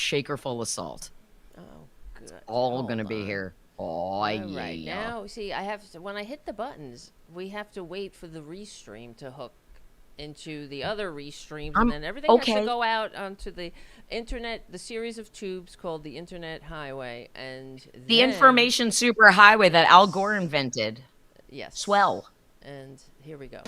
shaker full of salt. Oh, good. All Hold going to be on. here. Oh, All right. yeah. Now, see, I have to, when I hit the buttons, we have to wait for the restream to hook into the other restreams, and then everything has to Okay. go out onto the internet, the series of tubes called the Internet Highway, and The then, information superhighway that Al Gore yes, invented. yes, Swell. and here we go.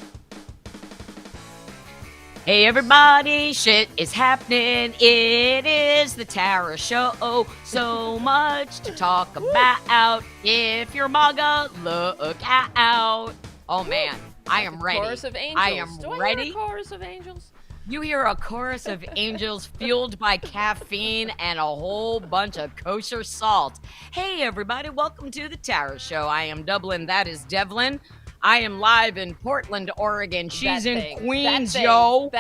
Hey everybody, shit is happening. It is the Tara Show. So much to talk about. If you're MAGA, look out. Oh man, I am ready. Chorus of I angels. am Do I ready. hear a chorus of angels? You hear a chorus of angels fueled by caffeine and a whole bunch of kosher salt. Hey everybody, welcome to the Tara Show. I am Dublin, that is Devlin. I am live in Portland, Oregon. She's in Queens, yo.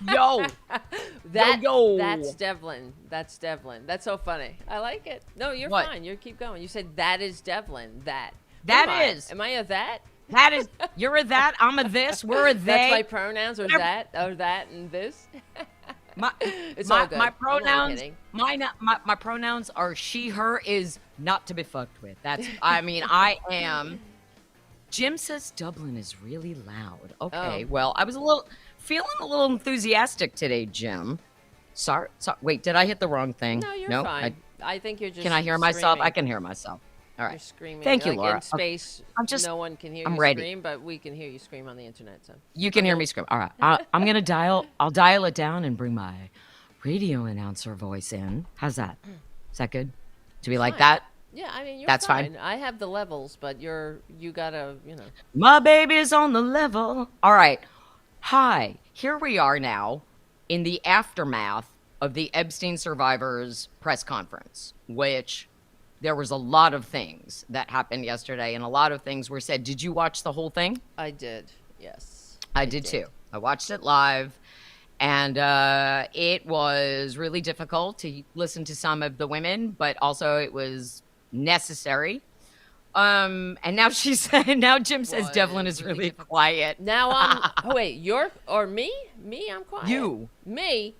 Yo. That's Devlin. That's Devlin. That's so funny. I like it. No, you're What? fine. You keep going. You said that is Devlin. That. That is. Am I a that? That is. You're a that. I'm a this. We're a they. That's my pronouns, or that, and this. It's all good. My pronouns. kidding. My pronouns are she, her, is not to be fucked with. That's. I mean, I am. Jim says Dublin is really loud. Okay, well, I was feeling a little enthusiastic today, Jim. Sorry. Wait, did I hit the wrong thing? No, you're fine. I think you're just. Can I hear myself? screaming. I can hear myself. All right. You're screaming. Thank you, like Laura. In space, no one can hear you ready. scream, but we can hear you scream on the internet. So you can hear me scream. All right. I'm gonna dial. I'll dial it down and bring my radio announcer voice in. How's that? Is that good? To be like that? Yeah, I mean, That's fine. I have the levels, but you gotta, My baby's on the level. All right. Hi. Here we are now in the aftermath of the Epstein survivors press conference, which there was a lot of things that happened yesterday and a lot of things were said. Did you watch the whole thing? I did. Yes. I did too. I watched it live. And it was really difficult to listen to some of the women, but also it was necessary. And now now Jim says Devlin is really quiet. Now I'm wait, me? Me, I'm quiet. You. Me.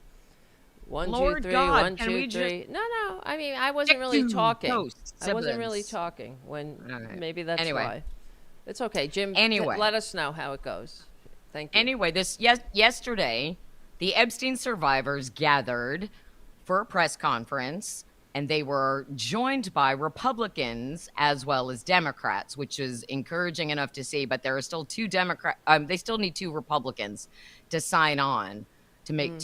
One, Lord 2, 3, God, 1, can 2, we 3. No. I mean, I wasn't really talking. I wasn't really talking when maybe that's why. It's okay, Jim. Anyway, let us know how it goes. Thank you. Anyway, yesterday, the Epstein survivors gathered for a press conference, and they were joined by Republicans as well as Democrats, which is encouraging enough to see. But there are still two they still need two Republicans to sign on to make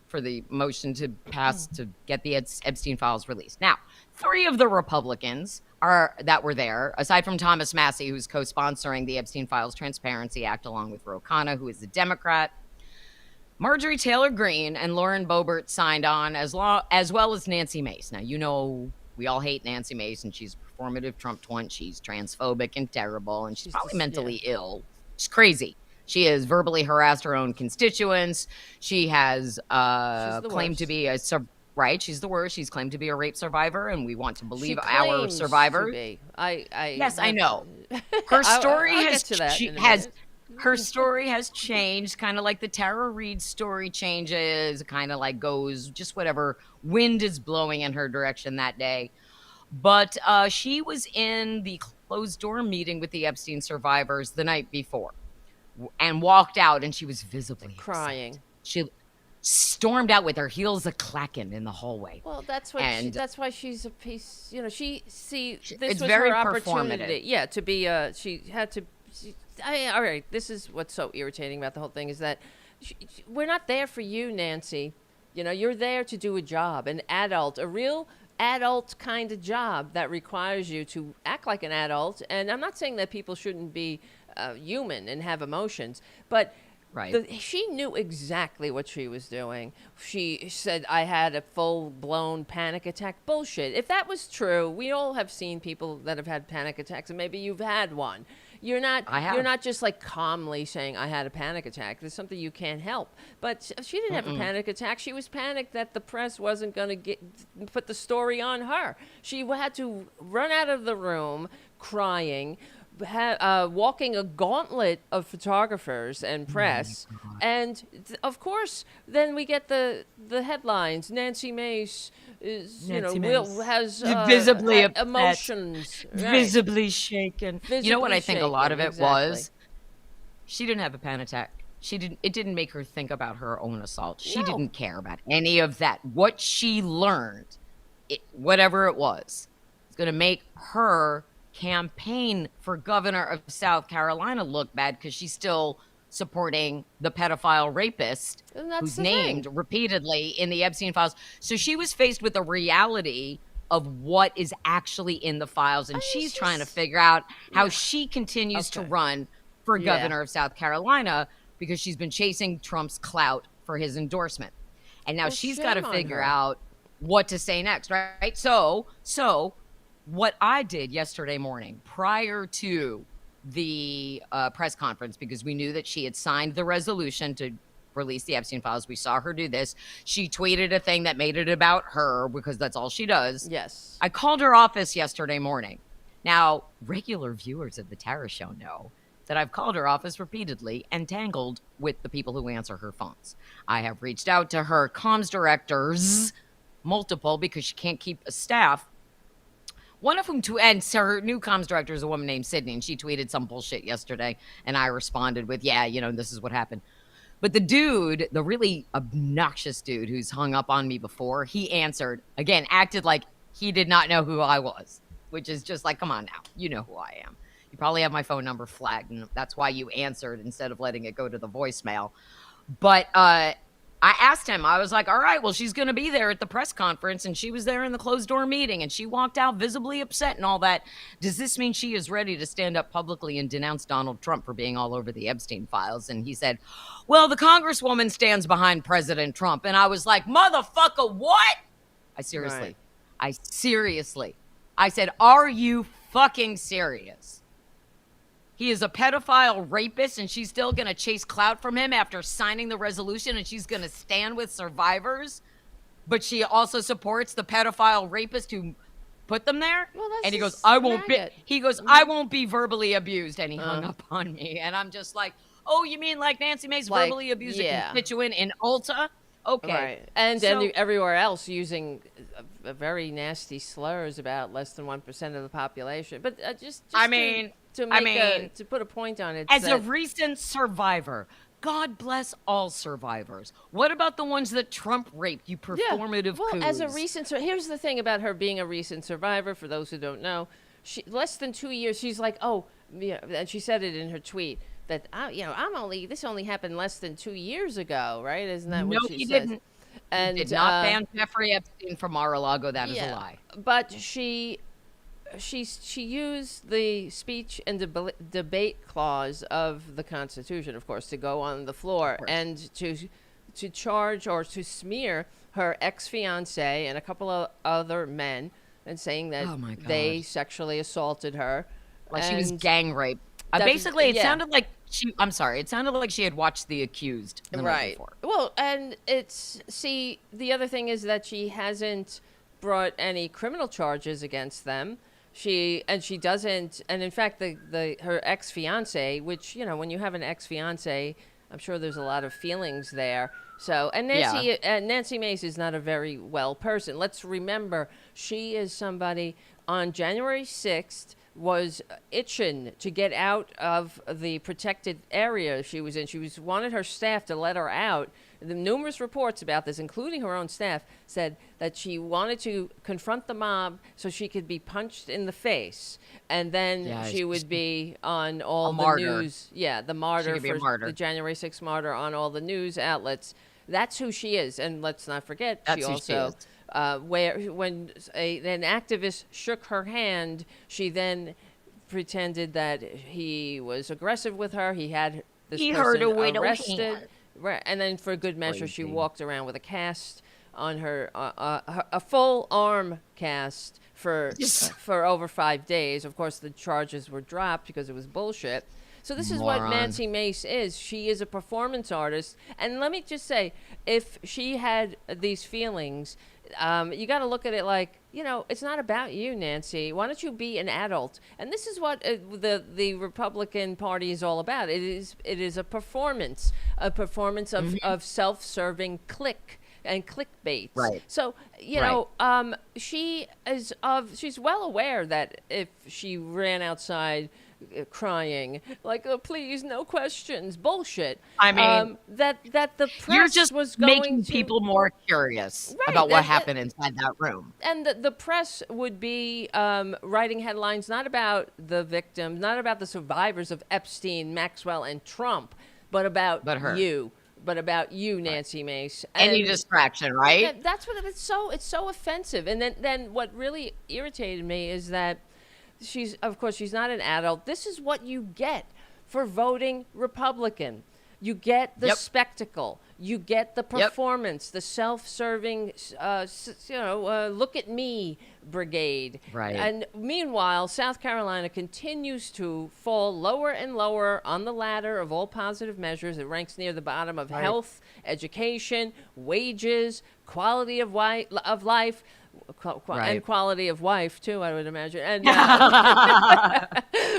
for the motion to pass to get the Epstein files released. Now, three of the Republicans that were there, aside from Thomas Massie, who's co-sponsoring the Epstein Files Transparency Act, along with Ro Khanna, who is a Democrat. Marjorie Taylor Greene and Lauren Boebert signed on, as well as Nancy Mace. Now, we all hate Nancy Mace, and she's a performative Trump twant. She's transphobic and terrible, and she's probably mentally ill. She's crazy. She has verbally harassed her own constituents. She has claimed to be right. She's the worst. She's claimed to be a rape survivor, and we want to believe our survivors. Yes, I know. Her story her story has changed, kind of like the Tara Reid story changes, kind of like goes just whatever wind is blowing in her direction that day. But she was in the closed door meeting with the Epstein survivors the night before and walked out, and she was visibly crying. Upset. She stormed out with her heels a-clacking in the hallway. Well, that's why she's a piece. This it's was very her opportunity. Performative. Yeah, to be. She had to. All right, this is what's so irritating about the whole thing is that we're not there for you, Nancy. You're there to do a job, a real adult kind of job that requires you to act like an adult. And I'm not saying that people shouldn't be human and have emotions, but she knew exactly what she was doing. She said, I had a full-blown panic attack. Bullshit. If that was true, we all have seen people that have had panic attacks, and maybe you've had one. You're not just like calmly saying, I had a panic attack. There's something you can't help. But she didn't have a panic attack. She was panicked that the press wasn't going to put the story on her. She had to run out of the room crying, walking a gauntlet of photographers and Oh my press, God. and of course, then we get the headlines. Nancy Mace is, Nancy will Mace. has Visibly had upset, emotions, right? visibly shaken. You know what Visibly I think a lot shaken, of it exactly. was? She didn't have a panic attack. It didn't make her think about her own assault. She No, didn't care about any of that. What she learned, whatever it was, is going to make her campaign for governor of South Carolina look bad because she's still supporting the pedophile rapist and that's who's the thing. named repeatedly in the Epstein files. So she was faced with the reality of what is actually in the files, I and mean, she's trying to she's figure out how yeah. she continues to Okay. run for Yeah. governor of South Carolina because she's been chasing Trump's clout for his endorsement. And now Well, she's got to shame on figure her. out what to say next, right? So what I did yesterday morning prior to the press conference, because we knew that she had signed the resolution to release the Epstein files. We saw her do this. She tweeted a thing that made it about her because that's all she does. Yes. I called her office yesterday morning. Now, regular viewers of the Tara Show know that I've called her office repeatedly and tangled with the people who answer her phones. I have reached out to her comms directors, multiple, because she can't keep a staff. One of whom, and so her new comms director is a woman named Sydney, and she tweeted some bullshit yesterday, and I responded with, yeah, this is what happened. But the dude, the really obnoxious dude who's hung up on me before, he answered, again, acted like he did not know who I was, which is just like, come on now, you know who I am. You probably have my phone number flagged, and that's why you answered instead of letting it go to the voicemail. But I asked him, I was like, all right, well, she's going to be there at the press conference, and she was there in the closed door meeting, and she walked out visibly upset and all that. Does this mean she is ready to stand up publicly and denounce Donald Trump for being all over the Epstein files? And he said, well, the congresswoman stands behind President Trump. And I was like, motherfucker, what? I Right. seriously, I seriously, I said, are you fucking serious? He is a pedophile rapist, and she's still going to chase clout from him after signing the resolution, and she's going to stand with survivors, but she also supports the pedophile rapist who put them there. Well, that's And he goes, just I won't be, maggot. he goes, I won't be verbally abused. And he hung Uh, up on me. And I'm just like, oh, you mean like Nancy Mace like, verbally abused a yeah. constituent in Ulta? Okay. Right. And So, everywhere else using very nasty slurs about less than 1% of the population. But just I mean, to I make mean, to put a point on it, as a recent survivor, God bless all survivors. What about the ones that Trump raped, you yeah. performative Well, as a coos? recent here's the thing about her being a recent survivor. For those who don't know, she less than 2 years. She's like, oh, yeah, and she said it in her tweet that this only happened less than 2 years ago, right? Isn't that No, what she he says? didn't. He And did not ban Jeffrey Epstein from Mar-a-Lago. That is a yeah, lie. but she used the speech and debate clause of the Constitution, of course, to go on the floor and to charge or to smear her ex-fiance and a couple of other men, and saying that Oh my they God. sexually assaulted her. Like she was And gang raped. that's Basically, it yeah. sounded like I'm sorry. It sounded like she had watched The Accused the night Right. before. Well, and the other thing is that she hasn't brought any criminal charges against them. She doesn't, and in fact, her ex fiance, which when you have an ex fiance, I'm sure there's a lot of feelings there. So, and Nancy Mace is not a very well person. Let's remember, she is somebody on January 6th was itching to get out of the protected area she was in. She wanted her staff to let her out. The numerous reports about this, including her own staff, said that she wanted to confront the mob so she could be punched in the face, and then she would be on all the martyr. news. Yeah, the martyr be a for martyr. the January 6th martyr on all the news outlets. That's who she is, and let's not forget That's she who also. is. When an activist shook her hand, she then pretended that he was aggressive with her. He had this He person heard a widow arrested, hand. right? And then, for good measure, she Crazy. walked around with a cast on her, a full arm cast for over 5 days. Of course, the charges were dropped because it was bullshit. So this is what Morons. Nancy Mace is. She is a performance artist. And let me just say, if she had these feelings, you got to look at it like, it's not about you, Nancy. Why don't you be an adult? And this is what the Republican Party is all about. It is a performance of self-serving click and clickbaits. Right. So, she's well aware that if she ran outside crying like, oh, please, no questions, bullshit. I mean, that the press you're just was going making to, people more curious right, about what happened inside that room. and the press would be writing headlines not about the victims, not about the survivors of Epstein, Maxwell, and Trump, but about her. you. But about you, Nancy Mace. Any distraction, right? That's what it's so offensive. And then what really irritated me is that she's not an adult. This is what you get for voting Republican. You get the spectacle. You get the performance, the self-serving, look at me brigade. Right. And meanwhile, South Carolina continues to fall lower and lower on the ladder of all positive measures. It ranks near the bottom of health, education, wages, quality of life, and quality of wife, too, I would imagine. And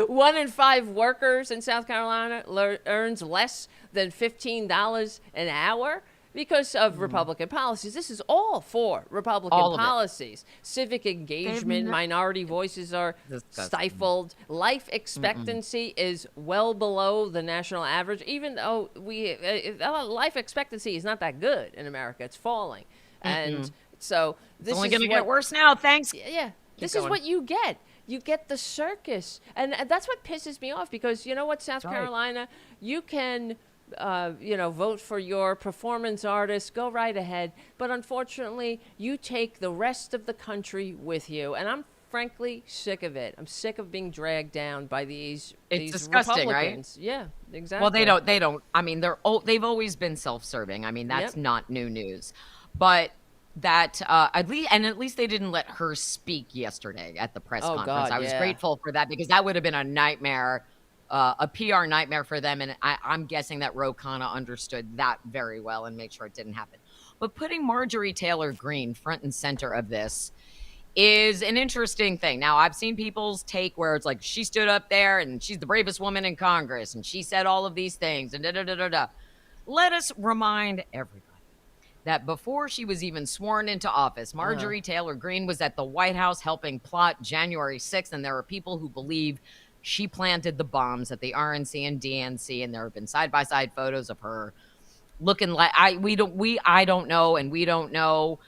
1 in 5 workers in South Carolina earns less than $15 an hour because of Republican policies. This is all for Republican policies. Civic engagement, minority voices are stifled. Life expectancy is well below the national average, even though life expectancy is not that good in America. It's falling. And so this It's only is going to get worse now. Thanks. Yeah. This is what you get. You get the circus. And that's what pisses me off, because you know what, South Carolina, you can, vote for your performance artist, go right ahead. But unfortunately, you take the rest of the country with you. And I'm frankly sick of it. I'm sick of being dragged down by these disgusting, Republicans. Right? Yeah, exactly. Well, they don't. I mean, they've always been self-serving. I mean, that's not new news. But that at least they didn't let her speak yesterday at the press conference. God, I was grateful for that, because that would have been a nightmare, a PR nightmare for them. And I'm guessing that Ro Khanna understood that very well and made sure it didn't happen. But putting Marjorie Taylor Greene front and center of this is an interesting thing. Now, I've seen people's take where it's like, she stood up there and she's the bravest woman in Congress and she said all of these things and da-da-da-da-da. Let us remind everybody that before she was even sworn into office, Marjorie Taylor Greene was at the White House helping plot January 6th, and there are people who believe she planted the bombs at the RNC and DNC, and there have been side-by-side photos of her looking like I don't know, and we don't know,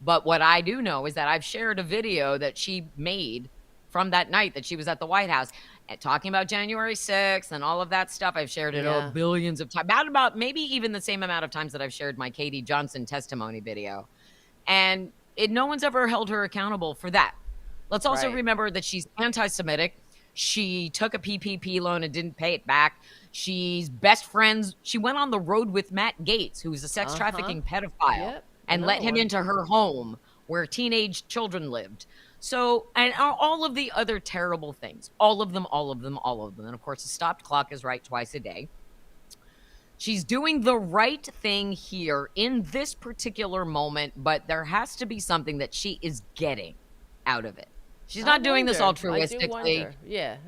but what I do know is that I've shared a video that she made from that night that she was at the White House and talking about January 6th and all of that stuff. I've shared it billions of times, about maybe even the same amount of times that I've shared my Katie Johnson testimony video. And no one's ever held her accountable for that. Let's also remember that she's anti-Semitic. She took a PPP loan and didn't pay it back. She's best friends. She went on the road with Matt Gaetz, who's a sex trafficking pedophile, and let him into her home where teenage children lived. So, and all of the other terrible things, all of them. And of course, a stopped clock is right twice a day. She's doing the right thing here in this particular moment, but there has to be something that she is getting out of it. She's not doing this altruistically. Yeah.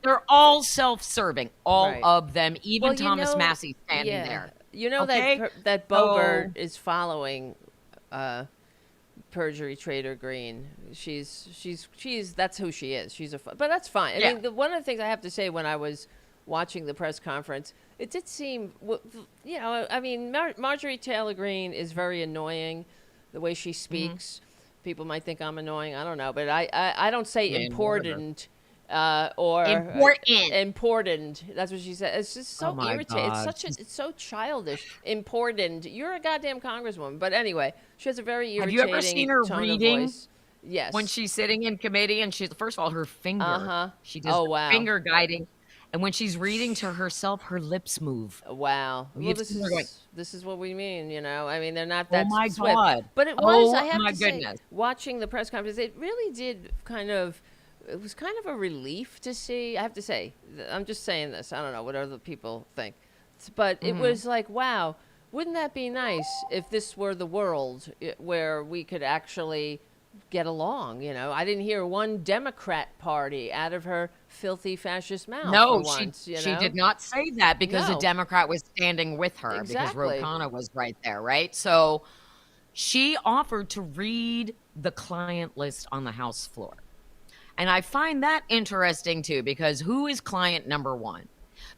They're all self-serving, all of them, even Thomas Massey standing there. You know that Boebert is following perjury traitor Greene. She's that's who she is. But that's fine. I mean, one of the things I have to say, when I was watching the press conference, it did seem, I mean, Marjorie Taylor Greene is very annoying, the way she speaks. People might think I'm annoying. I don't know, but I don't say important. Important. That's what she said. It's just so irritating. It's so childish. Important. You're a goddamn congresswoman. But anyway, she has a very irritating tone of voice. Have you ever seen her reading? Yes. When she's sitting in committee and she's, first of all, her finger. She does finger guiding. And when she's reading to herself, her lips move. Wow. Well, this is what we mean, I mean, they're not that swift. God. But it was, I have to say, watching the press conference, it really did kind of it was kind of a relief to see. I have to say, I'm just saying this. I don't know what other people think, but it was like, wow, wouldn't that be nice if this were the world where we could actually get along? I didn't hear one Democrat party out of her filthy fascist mouth for No, once. she did not say that because a No, Democrat was standing with her because Ro exactly. Khanna was right there, right? So she offered to read the client list on the House floor. And I find that interesting too, because who is client number one?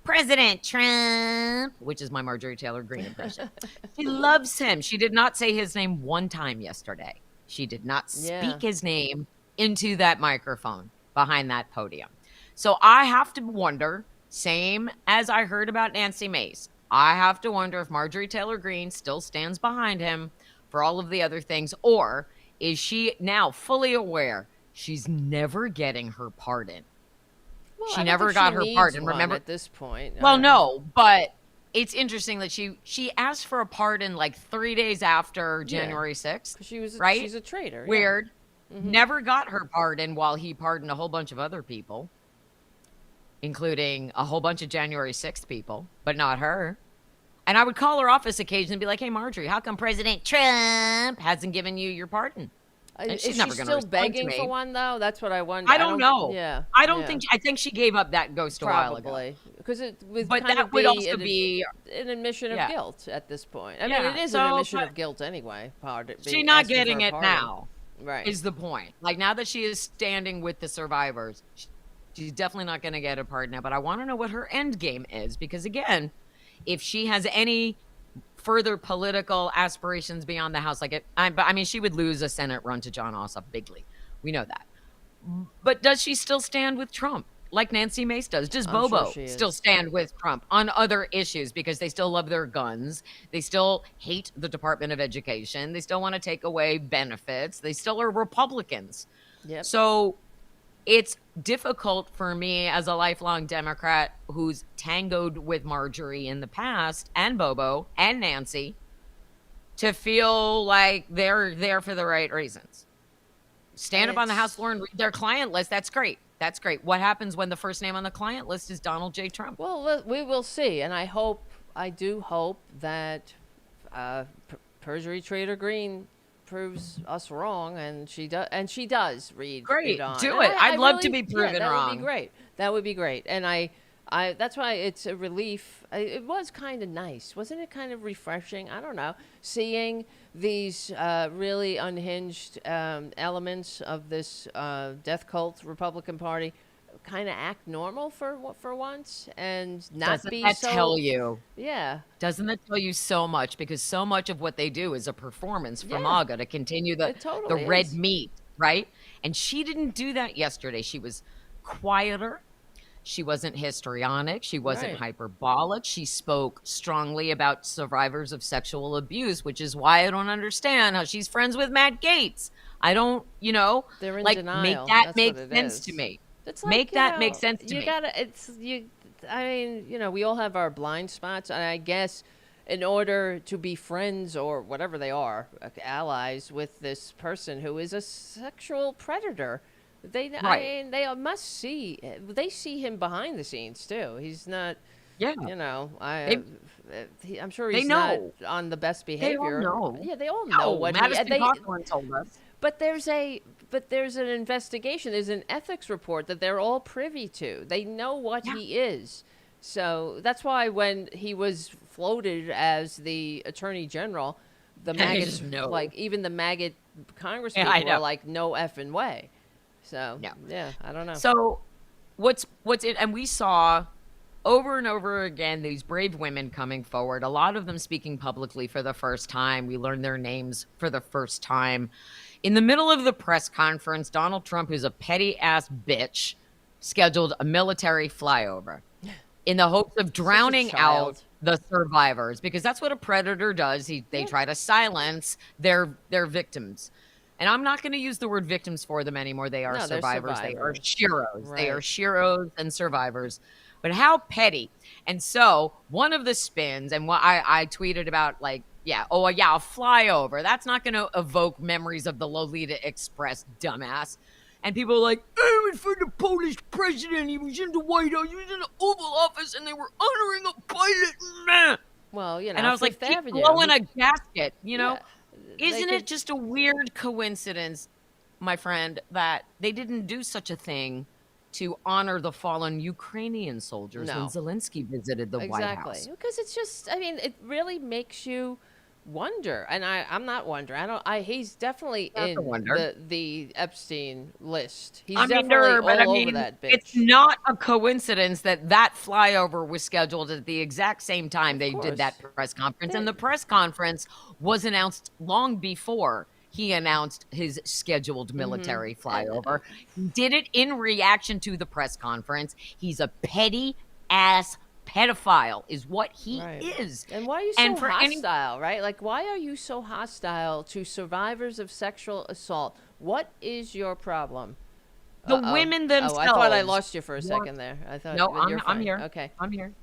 President Trump, which is my Marjorie Taylor Greene impression. She loves him. She did not say his name one time yesterday. She did not Yeah. speak his name into that microphone behind that podium. So I have to wonder, same as I heard about Nancy Mace, I have to wonder if Marjorie Taylor Greene still stands behind him for all of the other things, or is she now fully aware she's never getting her pardon? Well, She I don't never think she got her needs pardon. one Remember? at this point. Well, no, but it's interesting that she asked for a pardon like 3 days after Yeah, January 6th, because she's right? a traitor. Yeah. Weird. Never got her pardon while he pardoned a whole bunch of other people, including a whole bunch of January 6th people, but not her. And I would call her office occasionally and be like, "Hey, Marjorie, how come President Trump hasn't given you your pardon?" And Is she's she never going to still respond to begging for me. one though? That's what I wonder. I don't know. Yeah. I don't Yeah. think, I think she gave up that ghost a while ago. Probably because it would But kind that of would be also be, an admission of yeah. guilt at this point. I mean, Yeah. it is an So, admission but of guilt anyway. she's not Asking for getting a it pardon. now, Right. is the point. Like, now that she is standing with the survivors, she's definitely not going to get a pardon now. But I want to know what her end game is, because again, if she has any further political aspirations beyond the House, I mean, she would lose a Senate run to John Ossoff bigly. We know that. But does she still stand with Trump like Nancy Mace does? Does I'm sure Bobo she still is. stand with Trump on other issues because they still love their guns? They still hate the Department of Education. They still want to take away benefits. They still are Republicans. Yep. So it's difficult for me as a lifelong Democrat who's tangoed with Marjorie in the past and Bobo and Nancy to feel like they're there for the right reasons. Stand up on the House floor and read their client list. That's great. That's great. What happens when the first name on the client list is Donald J. Trump? Well, we will see, and I do hope that perjury traitor Green proves us wrong, and she does read Great. it on. Do And it. I'd love to really, be proven that wrong. would be great. That would be great, and I that's why it's a relief. It was kind of nice, wasn't it? Kind of refreshing. I don't know, seeing these really unhinged elements of this death cult Republican Party kind of act normal for once and not Doesn't be that so. tell you? Yeah, Doesn't that tell you so much? Because so much of what they do is a performance from yeah, MAGA to continue the it totally red is. meat, right? And she didn't do that yesterday. She was quieter. She wasn't histrionic. She wasn't Right. hyperbolic. She spoke strongly about survivors of sexual abuse, which is why I don't understand how she's friends with Matt Gaetz. I don't, They're in make denial. that That's make what it sense to is. me. It's Make like, that make sense to you me. gotta, it's, you, I mean, we all have our blind spots. And I guess in order to be friends or whatever they are, allies with this person who is a sexual predator, I Right. mean, they see him behind the scenes too. He's not, Yeah. They, I'm sure they he's not know. on the best They all behavior. know. Yeah, they all know No, what Madison they, Cawthorn told us. but there's an investigation. There's an ethics report that they're all privy to. They know what Yeah. he is. So that's why when he was floated as the attorney general, the maggots, just know. like even the maggot Congress Yeah, I people were know. like, no effing way. So No. yeah, I don't know. So what's it? And we saw over and over again these brave women coming forward. A lot of them speaking publicly for the first time. We learned their names for the first time. In the middle of the press conference, Donald Trump, who's a petty ass bitch, scheduled a military flyover in the hopes of drowning out child. the survivors, because that's what a predator does. They try to silence their victims. And I'm not going to use the word victims for them anymore. They are No, they're survivors. They are survivors. sheroes. They are Right. sheroes and survivors. But how petty. And so one of the spins, and what I tweeted about, like, a flyover. That's not going to evoke memories of the Lolita Express, dumbass. And people are like, it was for the Polish president. He was in the White House. He was in the Oval Office, and they were honoring a pilot. Nah. Well, And I was like, Fifth keep Avenue. blowing a gasket, Yeah, Isn't it just a weird coincidence, my friend, that they didn't do such a thing to honor the fallen Ukrainian soldiers when No. Zelensky visited the White Exactly. House? Because it's just, I mean, it really makes you wonder. And I'm not wondering. He's definitely That's a in wonder. the Epstein list. He's I mean, definitely but I all over mean, that it's bitch. not a coincidence that that flyover was scheduled at the exact same time Of they did that course. press conference. And the press conference was announced long before he announced his scheduled military flyover. He did it in reaction to the press conference. He's a petty ass pedophile, is what he Right. is. And why are you And so for any hostile, right? Like, why are you so hostile to survivors of sexual assault? What is your problem? the Uh-oh. women Oh, themselves. I thought I lost you for a want- second there. I thought No, but you're I'm fine. here. Okay. I'm here.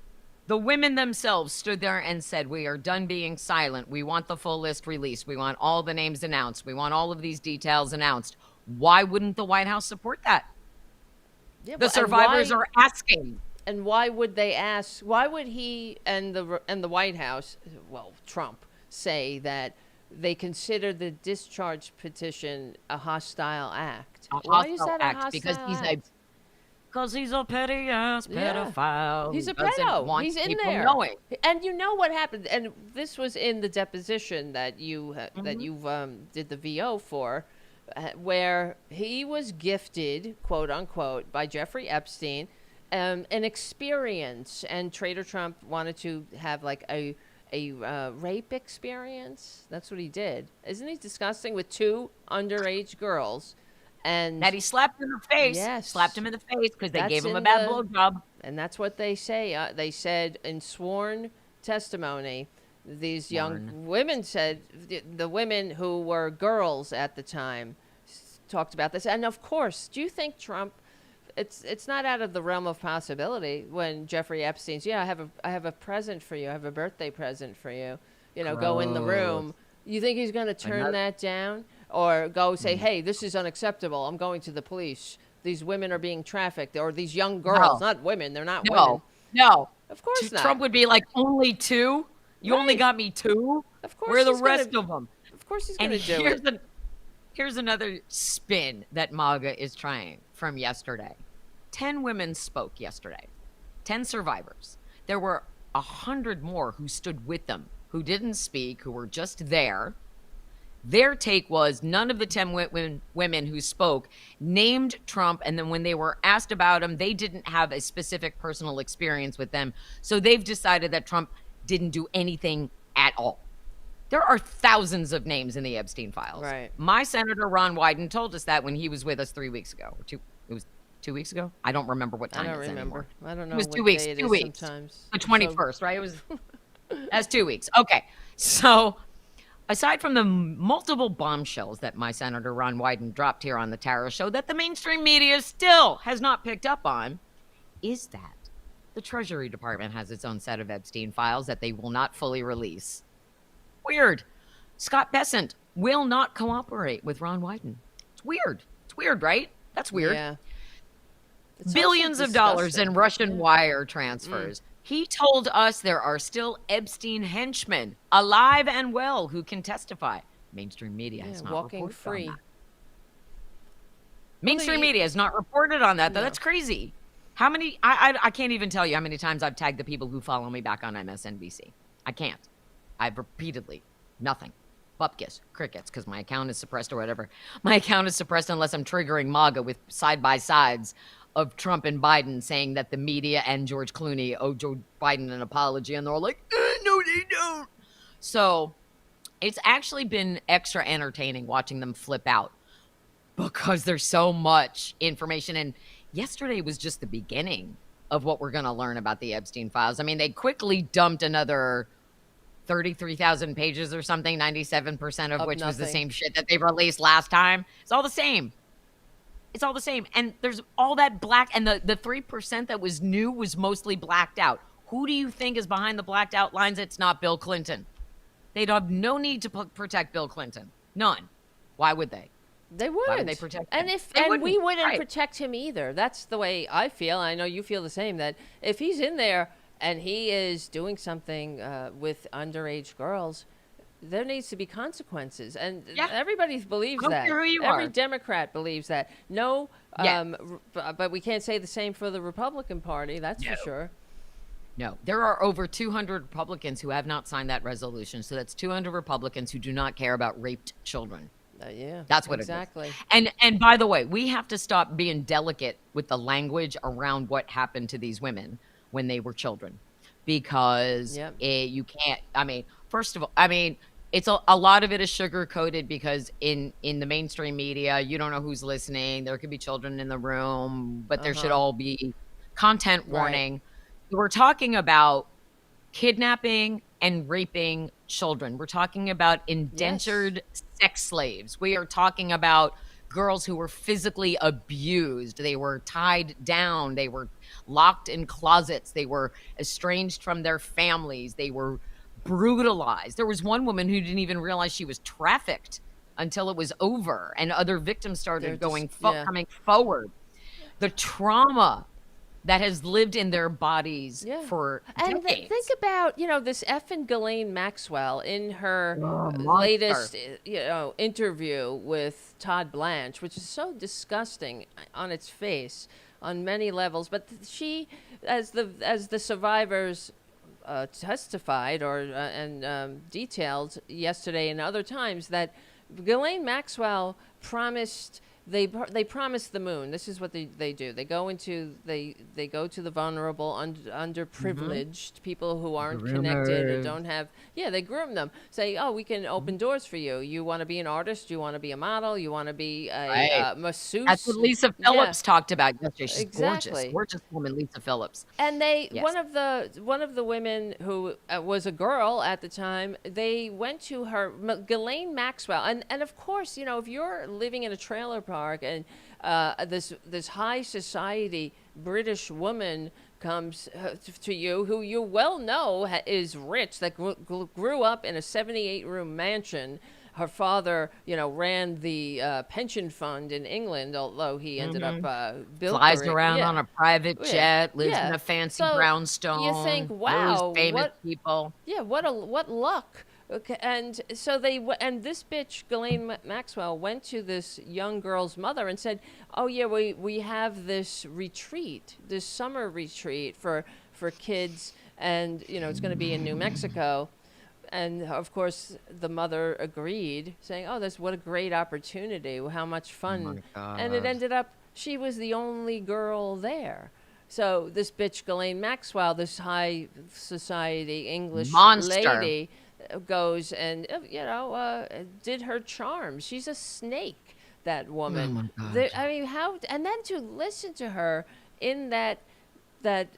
The women themselves stood there and said, we are done being silent. We want the full list released. We want all the names announced. We want all of these details announced. Why wouldn't the White House support that? Yeah, The but- and survivors why- are asking. And why would they ask? Why would he and the White House, well, Trump, say that they consider the discharge petition a hostile act? Why is that a hostile because act? because he's a petty ass Yeah. pedophile. He's who a doesn't pedo. want He's in people there. knowing. And you know what happened? And this was in the deposition that Mm-hmm. you did the VO for, where he was gifted, quote unquote, by Jeffrey Epstein, an experience, and Trader Trump wanted to have like a rape experience. That's what he did. Isn't he disgusting? With two underage girls. And That he slapped in the face. Yes. Slapped him in the face because they That's gave him a in bad the- blowjob. And that's what they say. They said in sworn testimony, these young women said, the women who were girls at the time talked about this. And of course, do you think Trump, it's not out of the realm of possibility when Jeffrey Epstein's, I have a present for you. I have a birthday present for you. Go in the room. You think he's going to turn that down? Or go say, hey, this is unacceptable. I'm going to the police. These women are being trafficked. Or these young girls, not women. They're not women. No. Of course not. Trump would be like, only two? You only Right. got me two? Of course Where are the he's gonna- rest of them? Of course he's And going to do it. here's another spin that MAGA is trying from yesterday. 10 women spoke yesterday. 10 survivors. There were 100 more who stood with them, who didn't speak, who were just there. Their take was none of the 10 women who spoke named Trump, and then when they were asked about him, they didn't have a specific personal experience with them. So they've decided that Trump didn't do anything at all. There are thousands of names in the Epstein files. Right. My Senator Ron Wyden told us that when he was with us 3 weeks ago. It was 2 weeks ago? I don't remember what time I don't it is remember. anymore. I don't know. It was what 2 weeks. day it 2 is weeks. Sometimes. The 21st, right? It was. That's 2 weeks. Okay. So, aside from the multiple bombshells that my Senator Ron Wyden dropped here on the Tara Show that the mainstream media still has not picked up on, is that the Treasury Department has its own set of Epstein files that they will not fully release. Weird. Scott Bessent will not cooperate with Ron Wyden. It's weird. It's weird, right? That's weird. Yeah. It's Billions also of dollars in disgusting. Russian Yeah. wire transfers. He told us there are still Epstein henchmen alive and well who can testify. Mainstream media has not walking reported free. on that. Mainstream Well, media has not reported on that, though. No. That's crazy. How many, I can't even tell you how many times I've tagged the people who follow me back on MSNBC. I can't. I've repeatedly, nothing. Bupkis, crickets, because my account is suppressed or whatever. My account is suppressed unless I'm triggering MAGA with side-by-sides of Trump and Biden saying that the media and George Clooney owe Joe Biden an apology, and they're all like, no, they don't. So it's actually been extra entertaining watching them flip out because there's so much information. And yesterday was just the beginning of what we're going to learn about the Epstein files. I mean, they quickly dumped another 33,000 pages or something, 97% of which was the nothing. same shit that they released last time. It's all the same. It's all the same. And there's all that black, and the 3% that was new was mostly blacked out. Who do you think is behind the blacked out lines? It's not Bill Clinton. They'd have no need to protect Bill Clinton. None. Why would they? They Why would they wouldn't. protect And him? if They and we wouldn't. wouldn't Right. protect him either. That's the way I feel. I know you feel the same, that if he's in there and he is doing something with underage girls, there needs to be consequences. And Yeah. everybody believes I don't that. care who you Every are. Democrat believes that. No, Yeah. but we can't say the same for the Republican Party, that's No. for sure. No. There are over 200 Republicans who have not signed that resolution. So that's 200 Republicans who do not care about raped children. Yeah, That's what exactly. it is. And by the way, we have to stop being delicate with the language around what happened to these women when they were children, because Yep. you can't. I mean, first of all, I mean, it's a lot of it is sugar coated because in the mainstream media, you don't know who's listening. There could be children in the room, but there should Uh-huh. all be content Right. warning. We're talking about kidnapping and raping children. We're talking about Yes. indentured sex slaves. We are talking about girls who were physically abused. They were tied down. They were locked in closets. They were estranged from their families. They were brutalized. There was one woman who didn't even realize she was trafficked until it was over, and other victims They're started just, going yeah. coming forward. The trauma that has lived in their bodies Yeah. for And think decades. about, this effing Ghislaine Maxwell in her Oh, monster. latest, interview with Todd Blanche, which is so disgusting on its face on many levels. But she, as the survivors testified and detailed yesterday and other times, that Ghislaine Maxwell promised. They promise the moon. This is what they do. They go to the vulnerable, underprivileged people who aren't connected or Groomers. don't have. Yeah, they groom them. Say, oh, we can open doors for you. You want to be an artist? You want to be a model? You want to be a Right. That's what masseuse? Lisa Yeah, Phillips talked about yesterday. She's gorgeous, exactly. gorgeous woman, Lisa Phillips. And they Yes. one of the women who was a girl at the time, they went to her, Ghislaine Maxwell, and of course, if you're living in a trailer park and this high society British woman comes to you, who you well know is rich, that grew up in a 78-room mansion. Her father, ran the pension fund in England, although he ended up Mhm. Flies bilkering. around Yeah, on a private yeah, jet, lives in yeah. a fancy So you think, brownstone, knows wow, famous people. what luck. Okay, and so and this bitch Ghislaine Maxwell went to this young girl's mother and said, "Oh yeah, we have this retreat, this summer retreat for kids, and it's going to be in New Mexico." And of course, the mother agreed, saying, "Oh, that's what a great opportunity! How much Oh my fun!" And it God. ended up she was the only girl there. So this bitch Ghislaine Maxwell, this high society English Monster. lady, goes and did her charm. She's a snake. That Oh woman. my God. I mean, how? And then to listen to her in that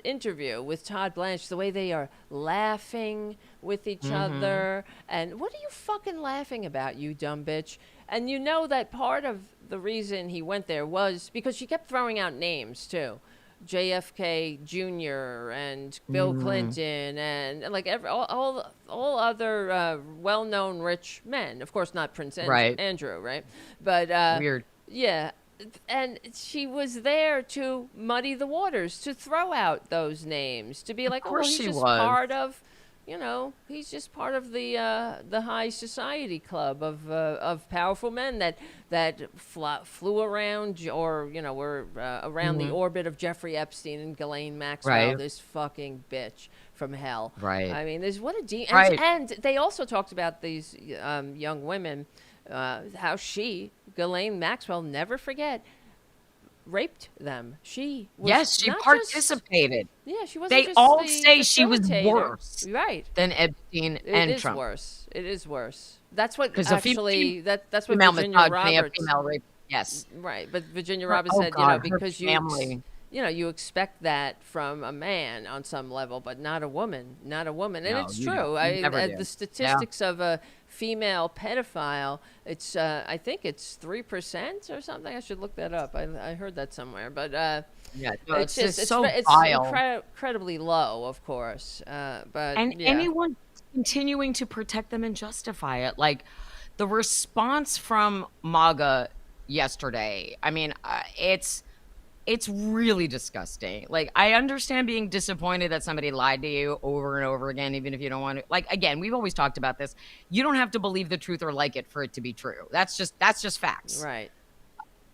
interview with Todd Blanche, the way they are laughing with each Mm-hmm. other. And what are you fucking laughing about, you dumb bitch? And you know that part of the reason he went there was because she kept throwing out names too. JFK Jr. and Bill Mm. Clinton and like all other well-known rich men. Of course, not Prince Right. Andrew, right? But Weird. yeah, and she was there to muddy the waters, to throw out those names, to be Of like, oh well, course he's she just was. part of, he's just part of the high society club of powerful men that flew around or were around the Hmm. orbit of Jeffrey Epstein and Ghislaine Maxwell, Right. this fucking bitch from hell. Right. I mean, there's what a Right. and they also talked about these young women, how Ghislaine Maxwell, never forget, raped them. She was Yes, she not just, participated. yeah, she wasn't They just all the say she was facilitator. worse Right. than Epstein It and is Trump. worse. It is worse. That's what Because actually that's what female Virginia misogyny, a Roberts. female rape. Yes. Right, but Virginia Her, Roberts oh said, God, her because family. you expect that from a man on some level, but not a woman, not a woman. And No, it's you don't. true. You never The do. Yeah. statistics of a female pedophile, it's I think it's 3% or something. I should look that up. I heard that somewhere, but Yeah. No, it's it's just just so it's vile. incredibly low, of course. But And yeah, anyone continuing to protect them and justify it. Like the response from MAGA yesterday. I mean, it's really disgusting. Like, I understand being disappointed that somebody lied to you over and over again, even if you don't want to. Like, again, we've always talked about this. You don't have to believe the truth or like it for it to be true. That's just facts. Right.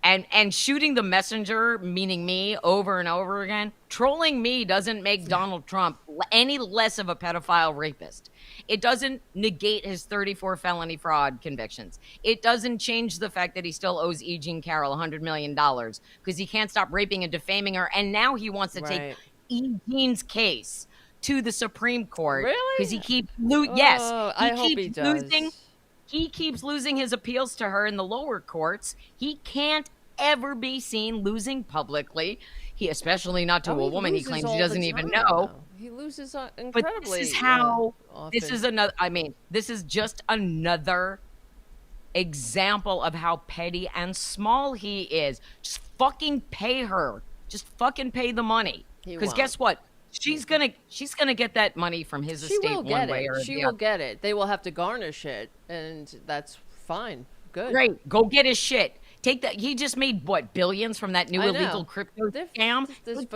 And shooting the messenger, meaning me, over and over again, trolling me doesn't make Donald Trump any less of a pedophile rapist. It doesn't negate his 34 felony fraud convictions. It doesn't change the fact that he still owes E. Jean Carroll $100 million because he can't stop raping and defaming her. And now he wants to take E. Jean's case to the Supreme Court because Really? he keeps I hope he does. He keeps losing his appeals to her in the lower courts. He can't ever be seen losing publicly. He, especially not to a woman he claims he doesn't even know. He loses incredibly. But this is how. Often. This is another. I mean, this is just another example of how petty and small he is. Just fucking pay her. Just fucking pay the money. Because guess what? She's gonna get that money from his estate one way or the other. She will get it. They will have to garnish it, and that's fine. Good. Great. Go get his shit. Take that. He just made what, billions from that new illegal crypto scam?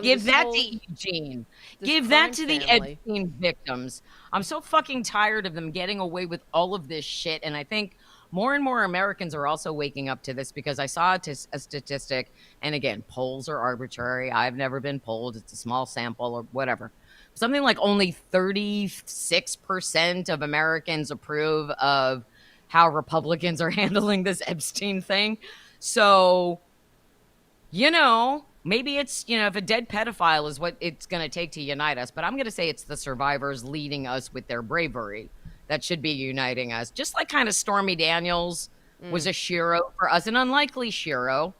Give that to Eugene. Give that to the Epstein victims. I'm so fucking tired of them getting away with all of this shit, and I think more and more Americans are also waking up to this because I saw a statistic, and again, polls are arbitrary. I've never been polled. It's a small sample or whatever. Something like only 36% of Americans approve of how Republicans are handling this Epstein thing. So, maybe it's, if a dead pedophile is what it's going to take to unite us, but I'm going to say it's the survivors leading us with their bravery that should be uniting us. Just like kind of Stormy Daniels was a shero for us, an unlikely shero.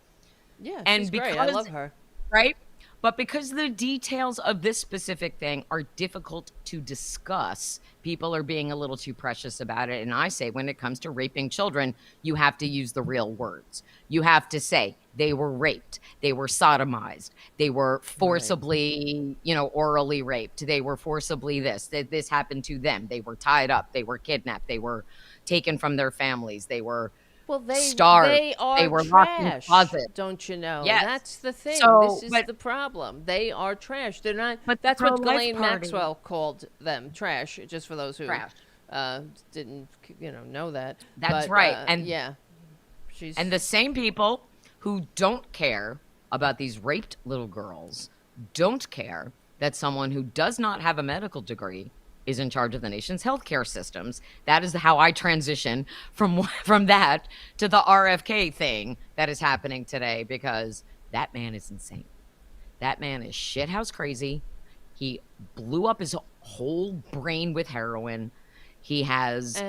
Yeah, she's great. I love her. Right? But because the details of this specific thing are difficult to discuss, people are being a little too precious about it. And I say when it comes to raping children, you have to use the real words. You have to say they were raped, they were sodomized, they were forcibly, orally raped, they were forcibly this happened to them, they were tied up, they were kidnapped, they were taken from their families, they were starved, they were trash, locked in the closet. Don't you know? Yes. That's the thing. So, this is the problem. They are trash. They're not. But that's what Ghislaine Party. Maxwell called them, trash. Just for those who didn't, know that. That's right. And she's and the same people who don't care about these raped little girls don't care that someone who does not have a medical degree is in charge of the nation's healthcare systems. That is how I transition from that to the RFK thing that is happening today, because that man is insane. That man is shithouse crazy. He blew up his whole brain with heroin. He has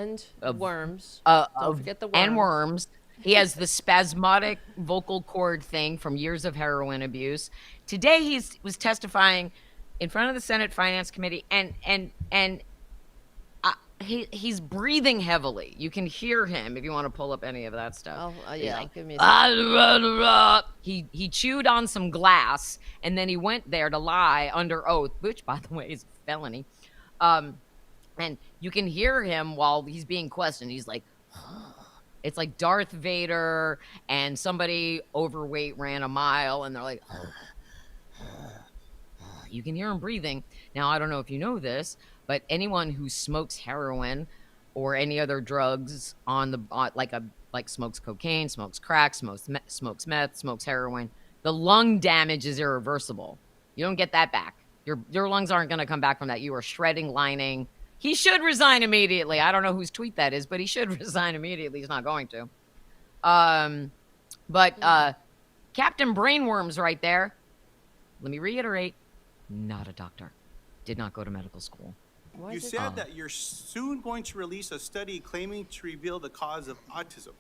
worms. Don't forget the worms. And worms. He has the spasmodic vocal cord thing from years of heroin abuse. Today he was testifying in front of the Senate Finance Committee, and he's breathing heavily. You can hear him if you want to pull up any of that stuff. Give me a he chewed on some glass, and then he went there to lie under oath, which, by the way, is a felony. And you can hear him while he's being questioned. He's like, it's like Darth Vader and somebody overweight ran a mile, and they're like, you can hear him breathing. Now, I don't know if you know this, but anyone who smokes heroin or any other drugs like smokes cocaine, smokes crack, smokes meth, smokes heroin, the lung damage is irreversible. You don't get that back. Your lungs aren't going to come back from that. You are shredding lining. He should resign immediately. I don't know whose tweet that is, but he should resign immediately. He's not going to. But Captain Brainworms right there. Let me reiterate. Not a doctor. Did not go to medical school. You said that you're soon going to release a study claiming to reveal the cause of autism.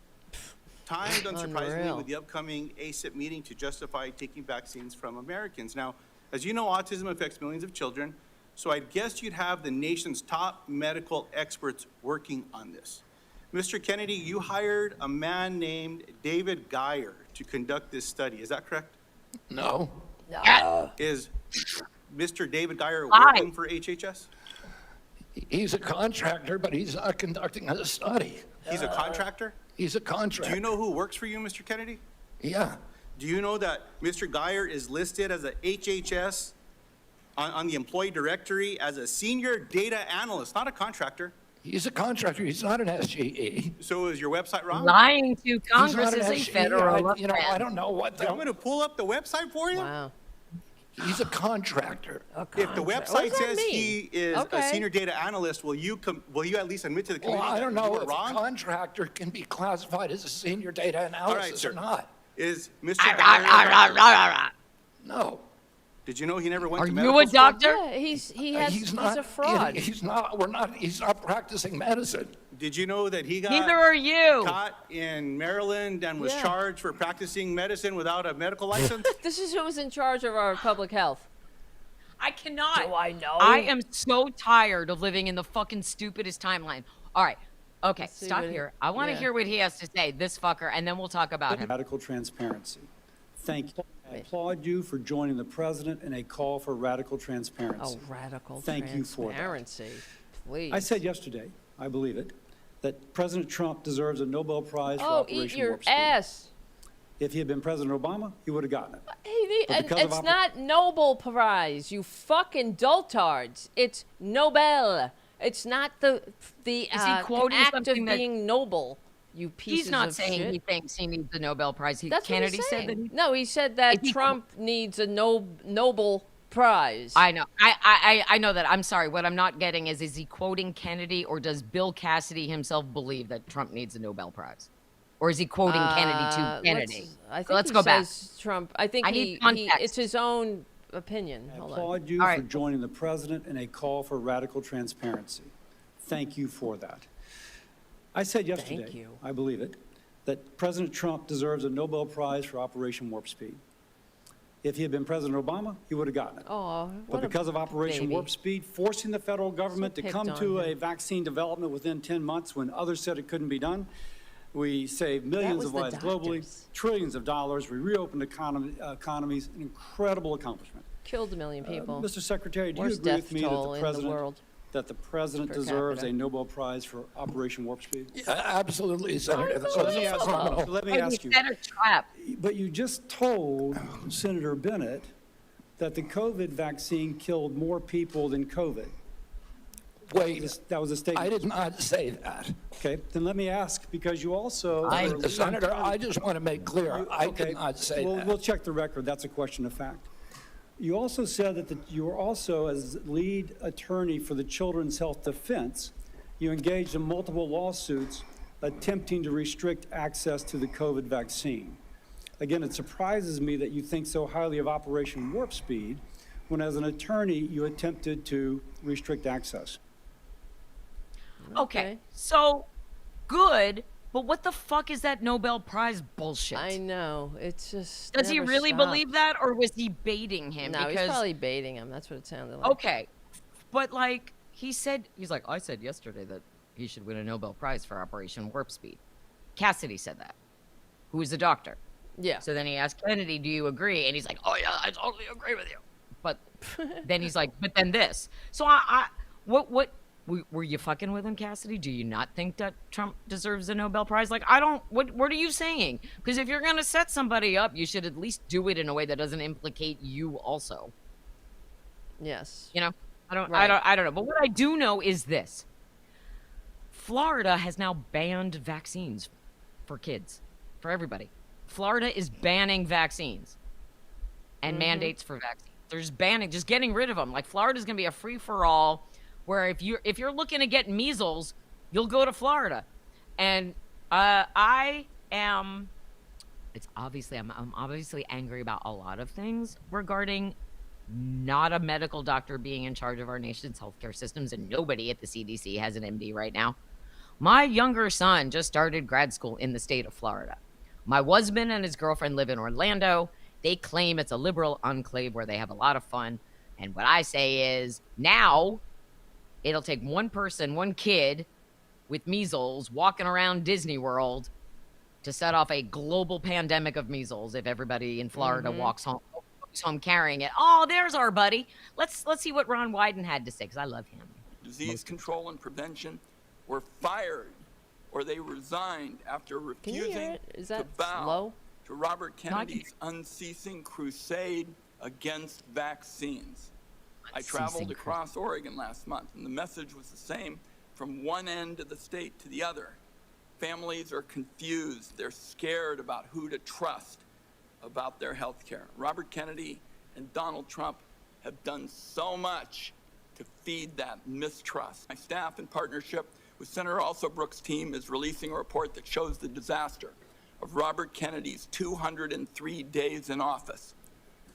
Timed, unsurprisingly, with the upcoming ACIP meeting to justify taking vaccines from Americans. Now, as you know, autism affects millions of children, so I guess you'd have the nation's top medical experts working on this. Mr. Kennedy, you hired a man named David Geyer to conduct this study. Is that correct? No. Is Mr. David Geyer working for HHS? He's a contractor, but he's not conducting a study. He's a contractor? He's a contractor. Do you know who works for you, Mr. Kennedy? Yeah. Do you know that Mr. Geyer is listed as a HHS on the employee directory as a senior data analyst, not a contractor? He's a contractor. He's not an SGE. So is your website wrong? Lying to He's Congress not an is a SGE. federal I don't know what I'm going to pull up the website for you. Wow. He's a contractor. If the What website does that says mean? he is Okay. a senior data analyst, will you at least admit to the committee Well, I don't that you know were if wrong? a contractor can be classified as a senior data analyst sir. or not. Is Mr. Geyer? No. Did you know he never went Are to you medical a school? doctor? Yeah, he's not, a fraud. He's not practicing medicine. Did you know that he got Neither are you. caught in Maryland and was Yeah. charged for practicing medicine without a medical license? This is who's in charge of our public health. I cannot. Do I know? I am so tired of living in the fucking stupidest timeline. All right. Okay, Let's see stop what here. I want to yeah. hear what he has to say, this fucker, and then we'll talk about him. Radical transparency. Thank you. I applaud you for joining the president in a call for radical transparency. Oh, radical Thank you for that. transparency. Please. I said yesterday, I believe it, that President Trump deserves a Nobel Prize for oh, Operation eat your Warp Speed. ass. If he had been President Obama, he would have gotten it. But And because of it's oper- not Nobel Prize, you fucking doltards. It's Nobel. It's not the quoting act of something that- being noble. You pieces He's not of saying shit. he thinks he needs the Nobel Prize. That's Kennedy what he's said that saying. he No, he said that Is he- Trump needs a Nobel Prize. I know. I know that. I'm sorry. What I'm not getting is he quoting Kennedy, or does Bill Cassidy himself believe that Trump needs a Nobel Prize? Or is he quoting Kennedy to Kennedy? I think Let's he go back. says Trump. I think I need context. it's his own opinion. I Hold on. applaud you All for right. joining the president in a call for radical transparency. Thank you for that. I said yesterday, you. I believe it, that President Trump deserves a Nobel Prize for Operation Warp Speed. If he had been President Obama, he would have gotten it. Oh, But because of Operation baby. Warp Speed, forcing the federal government to picked come on to a him. vaccine development within 10 months when others said it couldn't be done, we saved millions was of the lives globally, doctors. trillions of dollars, we reopened economies, an incredible accomplishment. Killed a million people. Mr. Secretary, do you Worst agree death with me toll in the that world the president per deserves capita. a Nobel Prize for Operation Warp Speed? Yeah, absolutely, Senator. That's So let me what's ask phenomenal. you, so let me Hey, ask you you, set a trap. but you just told Senator Bennett that the COVID vaccine killed more people than COVID. Wait, That was a I statement. did not say that. Okay, then let me ask, because you also. were leading Senator, attorney- I just want to make clear, I Okay, did not say that. We'll check the record. That's a question of fact. You also said that you were also, as lead attorney for the Children's Health Defense, you engaged in multiple lawsuits attempting to restrict access to the COVID vaccine. Again, it surprises me that you think so highly of Operation Warp Speed when, as an attorney, you attempted to restrict access. Okay. So good, but what the fuck is that Nobel Prize bullshit? I know. It's just. Does he never really stops. believe that, or was he baiting him? No, because he's probably baiting him. That's what it sounded like. okay, but like he's like, I said yesterday that he should win a Nobel Prize for Operation Warp Speed. Cassidy said that, who is a doctor. Yeah. So then he asked Kennedy, do you agree? And he's like, oh yeah, I totally agree with you. But then he's like, but then this. So what were you fucking with him, Cassidy? Do you not think that Trump deserves a Nobel Prize? Like, what are you saying? Because if you're going to set somebody up, you should at least do it in a way that doesn't implicate you also. Yes. You know, Right. I don't know. But what I do know is this. Florida has now banned vaccines for kids, for everybody. Florida is banning vaccines and mandates for vaccines. They're just getting rid of them. Like, Florida's going to be a free-for-all where if you're looking to get measles, you'll go to Florida. And I'm obviously angry about a lot of things regarding not a medical doctor being in charge of our nation's healthcare systems, and nobody at the CDC has an MD right now. My younger son just started grad school in the state of Florida. My husband and his girlfriend live in Orlando. They claim it's a liberal enclave where they have a lot of fun. And what I say is, now it'll take one person, one kid with measles walking around Disney World to set off a global pandemic of measles if everybody in Florida goes home carrying it. Oh, there's our buddy. Let's see what Ron Wyden had to say, because I love him. Disease control and prevention were fired or they resigned after Can you hear refusing it? Is to that bow slow? to Robert Kennedy's unceasing crusade against vaccines. I traveled across Oregon last month, and the message was the same from one end of the state to the other. Families are confused. They're scared about who to trust about their health care. Robert Kennedy and Donald Trump have done so much to feed that mistrust. My staff, in partnership with Senator Alsobrooks' team, is releasing a report that shows the disaster of Robert Kennedy's 203 days in office.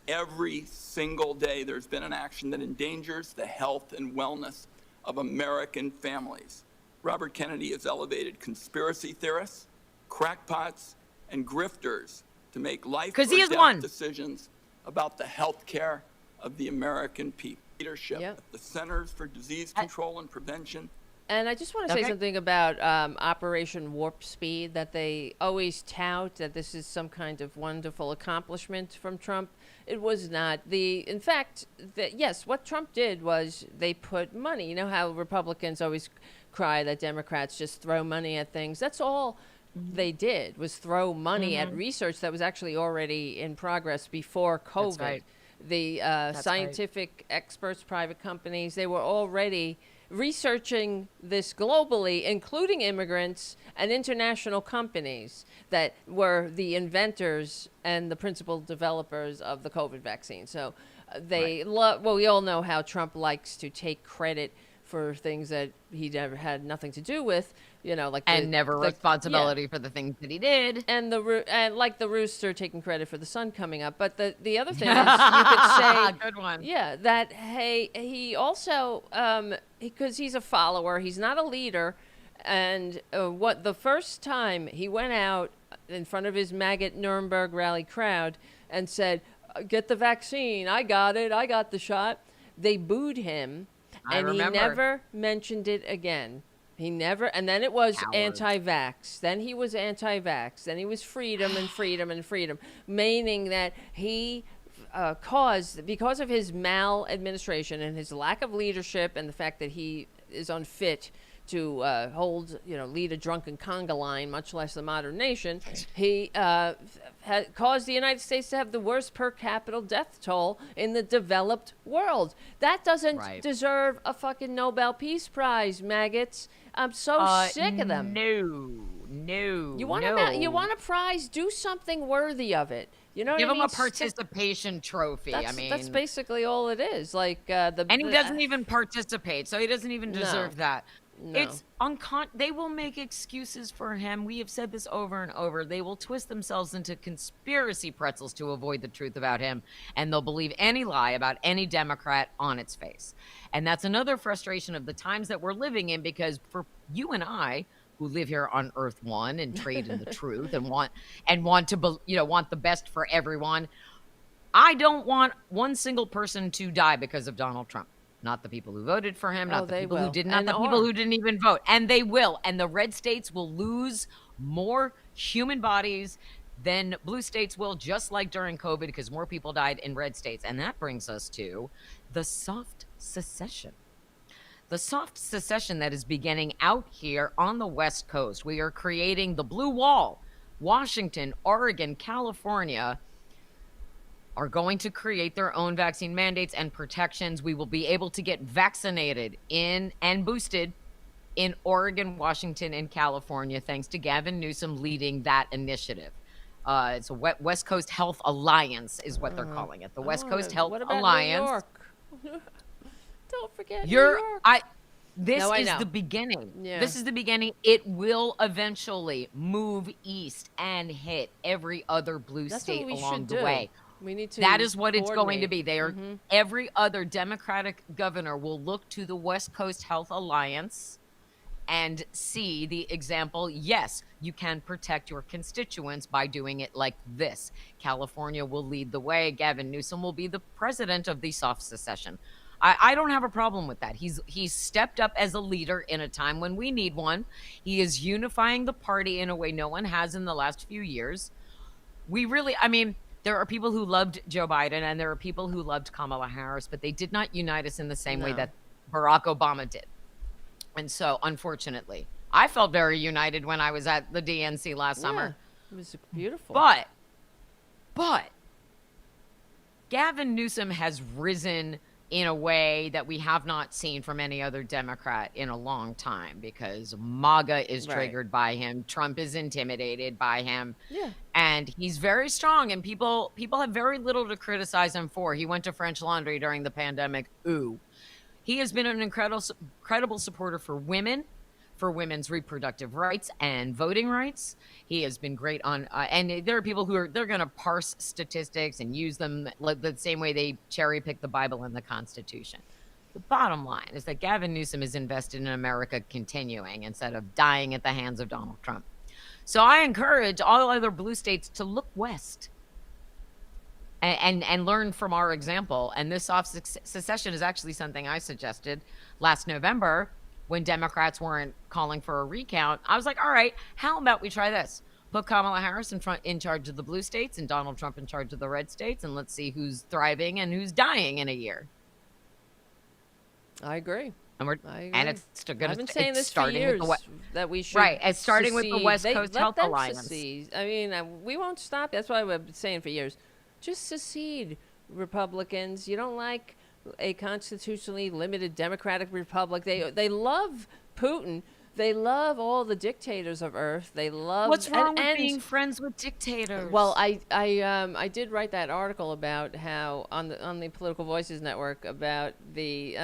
Every single day there's been an action that endangers the health and wellness of American families. Robert Kennedy has elevated conspiracy theorists, crackpots, and grifters to make life or death decisions about the health care of the American people. Leadership at the Centers for Disease Control and Prevention. And I just want to say something about Operation Warp Speed, that they always tout that this is some kind of wonderful accomplishment from Trump. It was not. In fact, yes, what Trump did was they put money. You know how Republicans always cry that Democrats just throw money at things? That's all they did, was throw money at research that was actually already in progress before COVID. That's right. The scientific experts, private companies, they were already researching this globally, including immigrants and international companies that were the inventors and the principal developers of the COVID vaccine. So we all know how Trump likes to take credit for things that he never had nothing to do with, like responsibility for the things that he did, and like the rooster taking credit for the sun coming up. But the other thing is, you could say, good one, that he also because he's a follower, he's not a leader, and the first time he went out in front of his maggot Nuremberg rally crowd and said, "Get the vaccine, I got it, I got the shot," they booed him. And he never mentioned it again. He never, and then it was anti-vax. Then he was anti-vax. Then he was freedom and freedom and freedom, meaning that he caused, because of his maladministration and his lack of leadership and the fact that he is unfit to lead a drunken conga line, much less the modern nation, he caused the United States to have the worst per capita death toll in the developed world. That doesn't deserve a fucking Nobel Peace Prize, maggots. I'm so sick of them. No. You want a prize? Do something worthy of it. You know, give him a participation trophy. That's basically all it is. And he doesn't even participate, so he doesn't even deserve that. No. It's they will make excuses for him. We have said this over and over. They will twist themselves into conspiracy pretzels to avoid the truth about him, and they'll believe any lie about any Democrat on its face. And that's another frustration of the times that we're living in, because for you and I, who live here on Earth One and trade in the truth and want the best for everyone, I don't want one single person to die because of Donald Trump. Not the people who voted for him, not the people who did, not the people who didn't even vote. And they will. And the red states will lose more human bodies than blue states will, just like during COVID, because more people died in red states. And that brings us to the soft secession. The soft secession that is beginning out here on the West Coast. We are creating the blue wall. Washington, Oregon, California are going to create their own vaccine mandates and protections. We will be able to get vaccinated and boosted in Oregon, Washington, and California, thanks to Gavin Newsom leading that initiative. It's a West Coast Health Alliance is what they're calling it. The West Coast Health Alliance. New York? Don't forget New York. This is the beginning. Yeah. This is the beginning. It will eventually move east and hit every other blue state along the way. We need to. That is what it's going to be. They are every other Democratic governor will look to the West Coast Health Alliance and see the example. Yes, you can protect your constituents by doing it like this. California will lead the way. Gavin Newsom will be the president of the soft secession. I don't have a problem with that. He's stepped up as a leader in a time when we need one. He is unifying the party in a way no one has in the last few years. There are people who loved Joe Biden and there are people who loved Kamala Harris, but they did not unite us in the same way that Barack Obama did. And so, unfortunately, I felt very united when I was at the DNC last summer. It was beautiful. But But Gavin Newsom has risen in a way that we have not seen from any other Democrat in a long time, because MAGA is triggered by him. Trump is intimidated by him. Yeah. And he's very strong, and people have very little to criticize him for. He went to French Laundry during the pandemic. Ooh. He has been an incredible supporter for women, for women's reproductive rights and voting rights. He has been great on, and there are people they're going to parse statistics and use them the same way they cherry pick the Bible and the Constitution. The bottom line is that Gavin Newsom is invested in America continuing instead of dying at the hands of Donald Trump. So I encourage all other blue states to look west and learn from our example. And this soft secession is actually something I suggested last November when Democrats weren't calling for a recount. I was like, all right, how about we try this? Put Kamala Harris in charge of the blue states and Donald Trump in charge of the red states, and let's see who's thriving and who's dying in a year. I agree. And it's still going to. I've been saying this for years that we should. Right, it's starting with the West Coast Health Alliance. Secede. I mean, we won't stop. That's why we've been saying for years. Just secede, Republicans. You don't like a constitutionally limited democratic republic. They love Putin. They love all the dictators of Earth. They love. What's wrong with being friends with dictators? Well, I did write that article about how on the Political Voices Network about the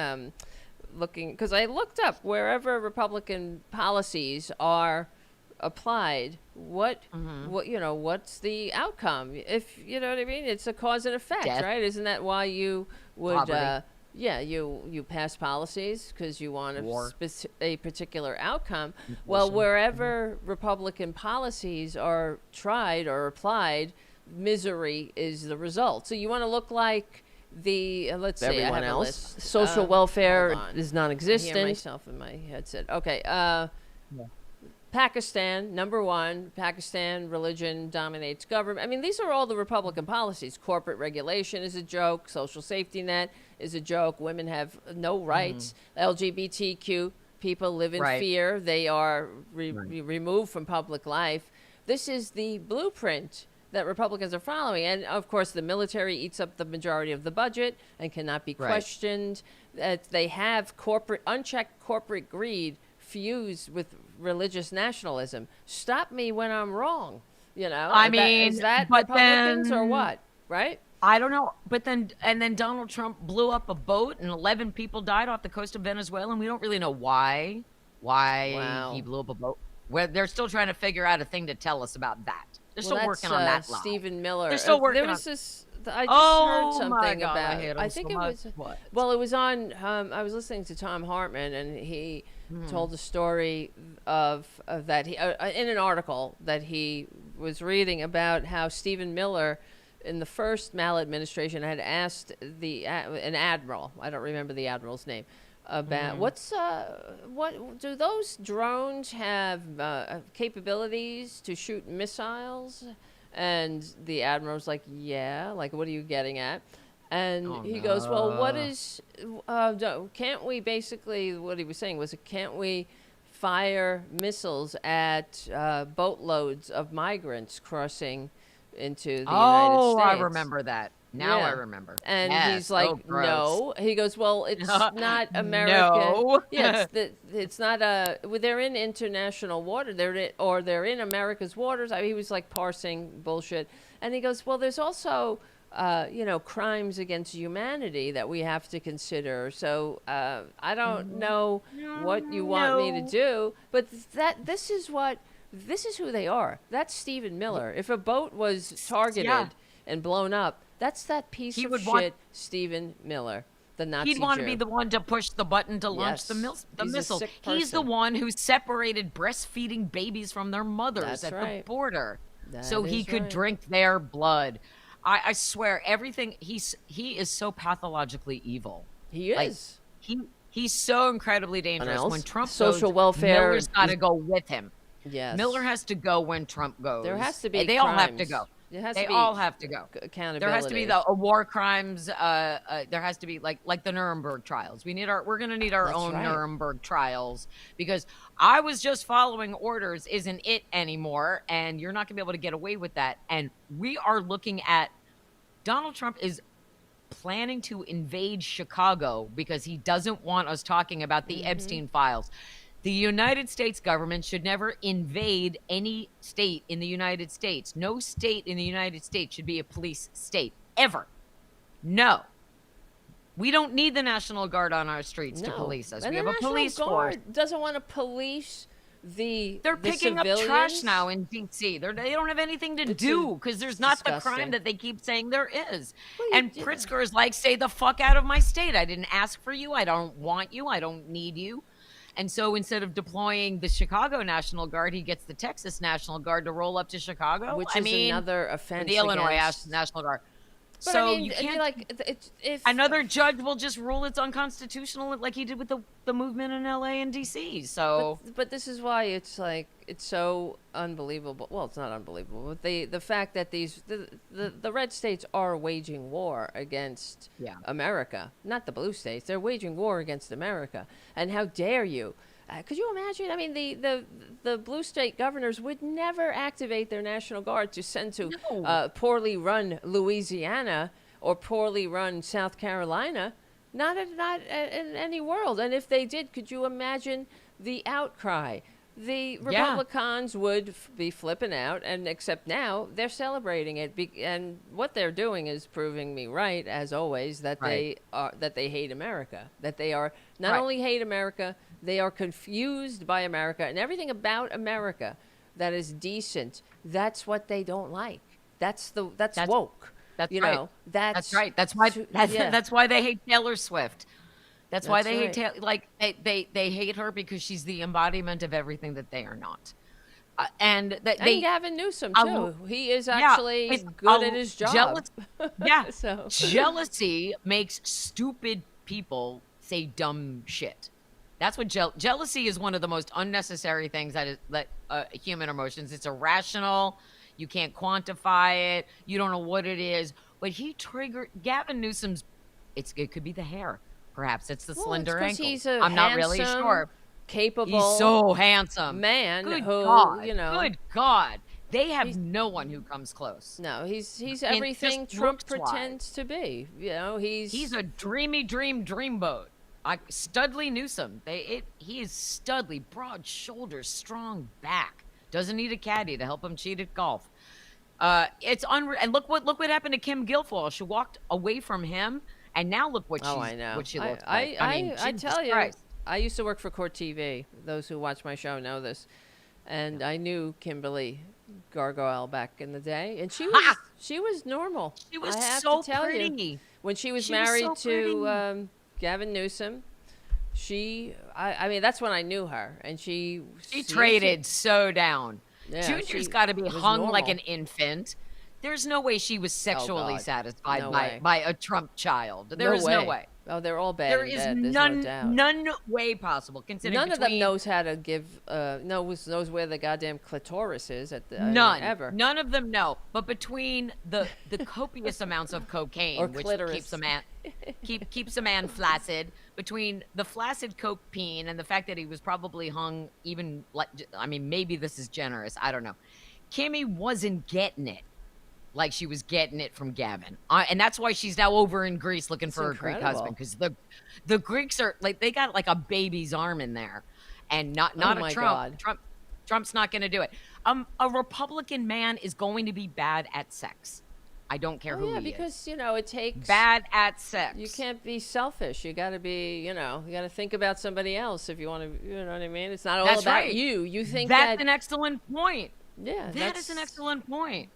looking, because I looked up wherever Republican policies are applied, what's the outcome? If you know what I mean, it's a cause and effect, Death. right? Isn't that why you would Poverty. you pass policies because you want a particular outcome? Inflation. Well, wherever Republican policies are tried or applied, misery is the result. So you want to look like the let's see, Everyone I have else. a list. Social welfare is I non-existent. hear Myself in my headset. Okay. Pakistan, number one. Pakistan, religion dominates government. I mean, these are all the Republican policies. Corporate regulation is a joke. Social safety net is a joke. Women have no rights. LGBTQ people live in fear. They are removed from public life. This is the blueprint that Republicans are following. And, of course, the military eats up the majority of the budget and cannot be questioned. They have unchecked corporate greed fused with religious nationalism. Stop me when I'm wrong. You know, is that Republicans or what? Right? I don't know. But then Donald Trump blew up a boat and 11 people died off the coast of Venezuela, and we don't really know why he blew up a boat. They're still trying to figure out a thing to tell us about that. They're still working on that lie. Stephen Miller. They're still working there was on this. I just heard something God, about. I think so it was. What? Well, it was on. I was listening to Tom Hartman, and he told the story of that he in an article that he was reading about how Stephen Miller, in the first maladministration, had asked an admiral. I don't remember the admiral's name. About what do those drones have capabilities to shoot missiles? And the admiral's like, yeah, like, what are you getting at? And he goes, well, what is, can't we basically, what he was saying was, can't we fire missiles at boatloads of migrants crossing into the United States? I remember that. Now I remember. And he's like, no. He goes, well, it's not American. No. Yeah, it's not they're in international water. They're in America's waters. He was like parsing bullshit. And he goes, well, there's also, crimes against humanity that we have to consider. So I don't know what you want me to do, but this is who they are. That's Stephen Miller. If a boat was targeted and blown up, that's that piece of shit, Stephen Miller, the Nazi He'd want Jew. to be the one to push the button to launch the missiles. He's the one who separated breastfeeding babies from their mothers at the border so he could drink their blood. I swear, everything, he is so pathologically evil. He is. He's so incredibly dangerous. When Trump social goes, welfare, Miller's got to go with him. Yes. Miller has to go when Trump goes. There has to be They all have to go. It has They to be all have to go. Accountability. There has to be the war crimes. There has to be like the Nuremberg trials. We're going to need our That's own right. Nuremberg trials, because I was just following orders isn't it anymore, and you're not going to be able to get away with that. And we are looking at Donald Trump is planning to invade Chicago because he doesn't want us talking about the Epstein files. The United States government should never invade any state in the United States. No state in the United States should be a police state, ever. No. We don't need the National Guard on our streets to police us. And We have the a National police Guard force. doesn't want to police They're the picking up civilians. trash now in D.C. They don't have anything to do because there's not the disgusting. crime that they keep saying there is. Well, And Pritzker is like, say the fuck out of my state. I didn't ask for you. I don't want you. I don't need you. And so instead of deploying the Chicago National Guard, he gets the Texas National Guard to roll up to Chicago. Which is another offense. The Illinois against... National Guard. But So I mean, you it'd be can't. like if Another judge will just rule it's unconstitutional, like he did with the movement in L.A. and D.C. So, but this is why it's like it's so unbelievable. Well, it's not unbelievable, but the fact that the red states are waging war against America, not the blue states. They're waging war against America, and how dare you? Could you imagine? I mean, the blue state governors would never activate their National Guard to send to poorly run Louisiana or poorly run South Carolina. Not in any world. And if they did, could you imagine the outcry? The Republicans would be flipping out, and except now they're celebrating it. And what they're doing is proving me right, as always, that they hate America. That they are not only hate America, they are confused by America and everything about America that is decent. That's what they don't like. That's woke. That's you right. know, that's right. That's why they hate Taylor Swift. That's why they hate Taylor. Like they hate her because she's the embodiment of everything that they are not. And Gavin Newsom too. He is actually good at his job. Jealousy makes stupid people say dumb shit. That's what jealousy is. One of the most unnecessary things that human emotions. It's irrational. You can't quantify it. You don't know what it is. But he triggered Gavin Newsom's. It could be the hair. Perhaps it's the slender ankle. I'm not really sure. Capable. He's so handsome. Man. Good who, God. you know. Good God. They have no one who comes close. No, he's everything Trump pretends to be. You know, he's a dreamy dreamboat. Studly Newsom. He is studly, broad shoulders, strong back. Doesn't need a caddy to help him cheat at golf. It's unreal. And look what happened to Kim Guilfoyle. She walked away from him, and now look what she looks like. I tell you, I used to work for Court TV. Those who watch my show know this, and I knew Kimberly Gargoyle back in the day, and she was normal. She was so pretty. You, when she was married to Gavin Newsom. I mean, that's when I knew her, and she traded so down. Yeah, Junior's got to be hung like an infant. There's no way she was sexually satisfied by a Trump child. There is no way. Oh, they're all bad. There is none way possible. None of them knows how to give. Knows where the goddamn clitoris is at the ever. None of them know. But between the copious amounts of cocaine, which keeps a man flaccid, between the flaccid coke peen and the fact that he was probably hung even maybe this is generous. I don't know. Kimmy wasn't getting it like she was getting it from Gavin. And that's why she's now over in Greece looking for her Greek husband, because the Greeks are like, they got like a baby's arm in there, and not a Trump. Trump's not going to do it. A Republican man is going to be bad at sex. I don't care who he is. Because, it takes... Bad at sex. You can't be selfish. You got to be, you got to think about somebody else if you want to, you know what I mean? It's not all about you. You think that's an excellent point. Yeah. That is an excellent point.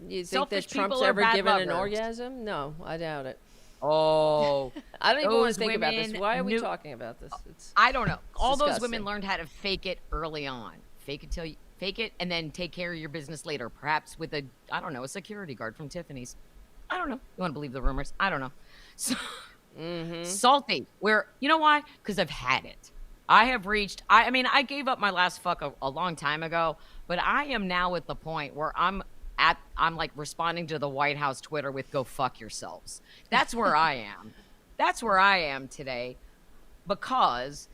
You think that Trump's ever given an orgasm? No, I doubt it. Oh. I don't even want to think about this. Why are we talking about this? I don't know. All those women learned how to fake it early on. Fake it and then take care of your business later. Perhaps with a security guard from Tiffany's. I don't know. You want to believe the rumors? I don't know. So, salty. You know why? Because I've had it. I have reached, I gave up my last fuck a long time ago, but I am now at the point where I'm I'm like responding to the White House Twitter with "Go fuck yourselves." That's where I am. That's where I am today, because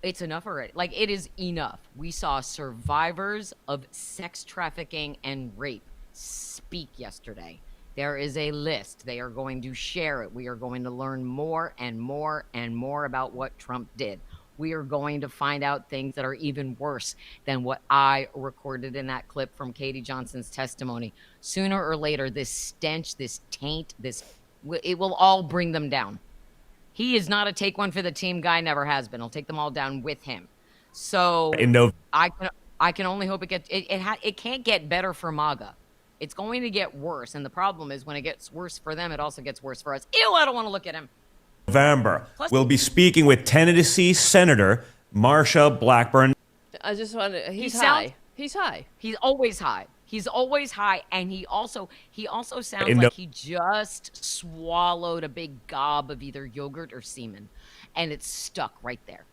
it's enough already. Like, it is enough. We saw survivors of sex trafficking and rape speak yesterday. There is a list. They are going to share it. We are going to learn more and more and more about what Trump did. We are going to find out things that are even worse than what I recorded in that clip from Katie Johnson's testimony. Sooner or later, this stench, this taint, it will all bring them down. He is not a take one for the team guy, never has been. He'll take them all down with him. So I can only hope it can't get better for MAGA. It's going to get worse, and the problem is when it gets worse for them, it also gets worse for us. Ew, I don't want to look at him. November, we'll be speaking with Tennessee Senator Marsha Blackburn. I just want to. He's high. He's high. He's always high. He's always high, and he also sounds like he just swallowed a big gob of either yogurt or semen, and it's stuck right there.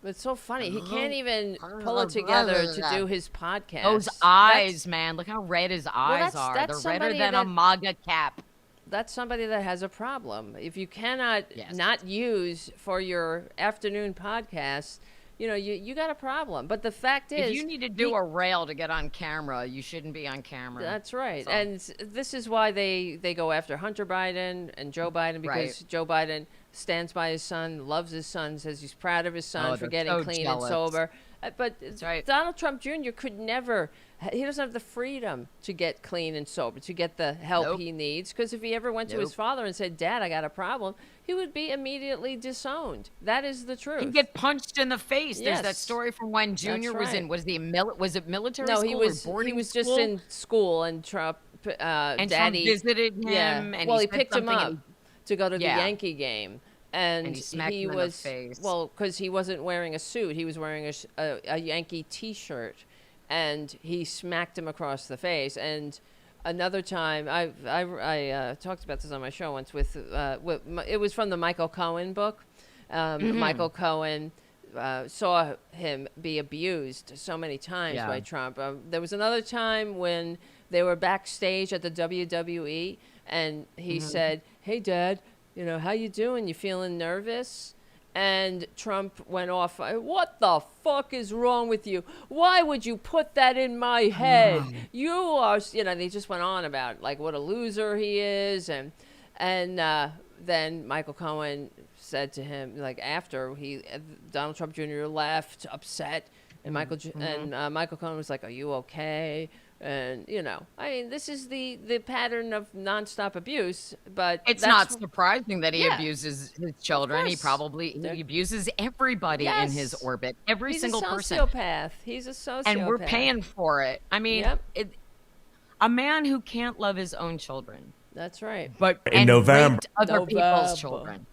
It's so funny. He can't even pull it together to do his podcast. Those eyes, man. Look how red his eyes are. They're redder than a MAGA cap. That's somebody that has a problem. If you cannot not use for your afternoon podcast, you got a problem. But the fact is, if you need to do a rail to get on camera, you shouldn't be on camera. That's right. So. And this is why they go after Hunter Biden and Joe Biden, because Joe Biden stands by his son, loves his son, says he's proud of his son for getting clean and sober. But Donald Trump Jr. could never. He doesn't have the freedom to get clean and sober, to get the help he needs. Because if he ever went to his father and said, "Dad, I got a problem," he would be immediately disowned. That is the truth. He'd get punched in the face. There's that story from when Junior was in. Was it military school? No, he was. He was just in school, and Trump. And Daddy Trump visited him. Yeah. And he picked him up to go to the Yankee game. And he smacked him in the face. Well, because he wasn't wearing a suit. He was wearing a Yankee T-shirt. And he smacked him across the face. And another time, I talked about this on my show once it was from the Michael Cohen book. Michael Cohen saw him be abused so many times by Trump. There was another time when they were backstage at the WWE, and he said, "Hey, Dad, how you doing? You feeling nervous?" And Trump went off, "What the fuck is wrong with you? Why would you put that in my head? You are," they just went on about like what a loser he is. And then Michael Cohen said to him, like after Donald Trump Jr. left upset, and Michael Cohen was like, "Are you okay?" And this is the pattern of nonstop abuse. But it's not surprising that he abuses his children. He abuses everybody in his orbit, every single person. He's a sociopath, and we're paying for it. I mean, a man who can't love his own children. That's right. But in November, other people's children.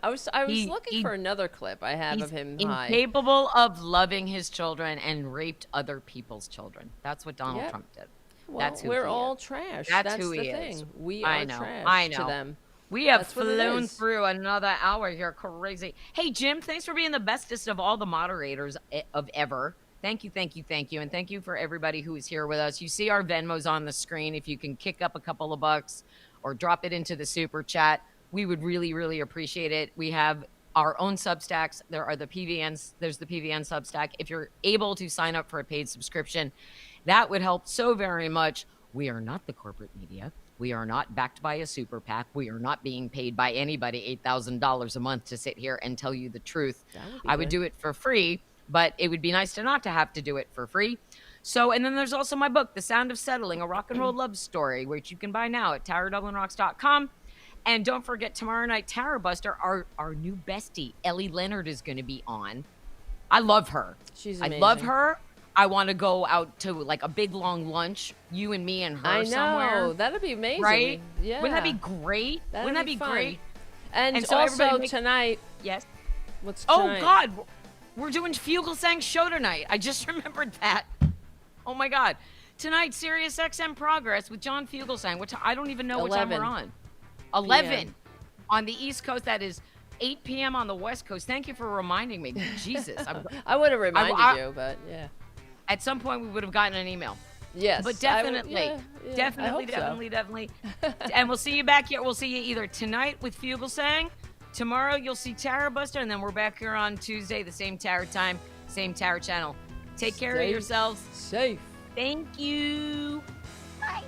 I was looking for another clip I have of him incapable of loving his children and raped other people's children. That's what Donald Trump did. Well, that's who we're all trash. That's who the he thing. is. We are trash to them. We have flown through another hour here. Crazy. Hey, Jim, thanks for being the bestest of all the moderators of ever. Thank you. And thank you for everybody who is here with us. You see our Venmos on the screen. If you can kick up a couple of bucks or drop it into the super chat, we would really, really appreciate it. We have our own Substacks. There are the PVNs. There's the PVN Substack. If you're able to sign up for a paid subscription, that would help so very much. We are not the corporate media. We are not backed by a super PAC. We are not being paid by anybody $8,000 a month to sit here and tell you the truth. I would do it for free, but it would be nice to not to have to do it for free. So, and then there's also my book, The Sound of Settling, a rock and roll love story, which you can buy now at TowerDublinRocks.com. And don't forget, tomorrow night, Tower Buster, our new bestie, Ellie Leonard, is going to be on. I love her. She's amazing. I love her. I want to go out to like a big long lunch, you and me and her somewhere. That'd be amazing. Right? Yeah. Wouldn't that be great? Wouldn't that be great? And so also tonight. Yes. What's tonight? Oh, God. We're doing Fugelsang's show tonight. I just remembered that. Oh, my God. Tonight, Sirius XM Progress with John Fugelsang, which I don't even know what time we're on. 11 on the East Coast. That is 8 p.m. on the West Coast. Thank you for reminding me. Jesus. I would have reminded you, but yeah. At some point, we would have gotten an email. Yes. But I would- definitely, yeah, yeah, I definitely, hope so. definitely. And we'll see you back here. We'll see you either tonight with Fugelsang. Tomorrow you'll see Tara Buster, and then we're back here on Tuesday, the same Tara time, same Tara channel. Take care of Stay yourselves. Safe. Thank you. Bye.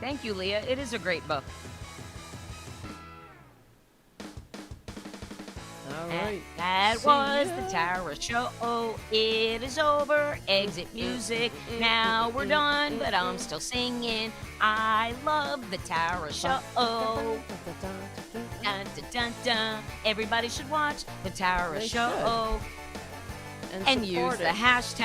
Thank you, Leah. It is a great book. All right. That See was ya. the Tara Show. It is over. Exit music. Now we're done, but I'm still singing. I love the Tara Show. Dun, dun, dun, dun. Everybody should watch the Tara They Show should. and use support the it. hashtag.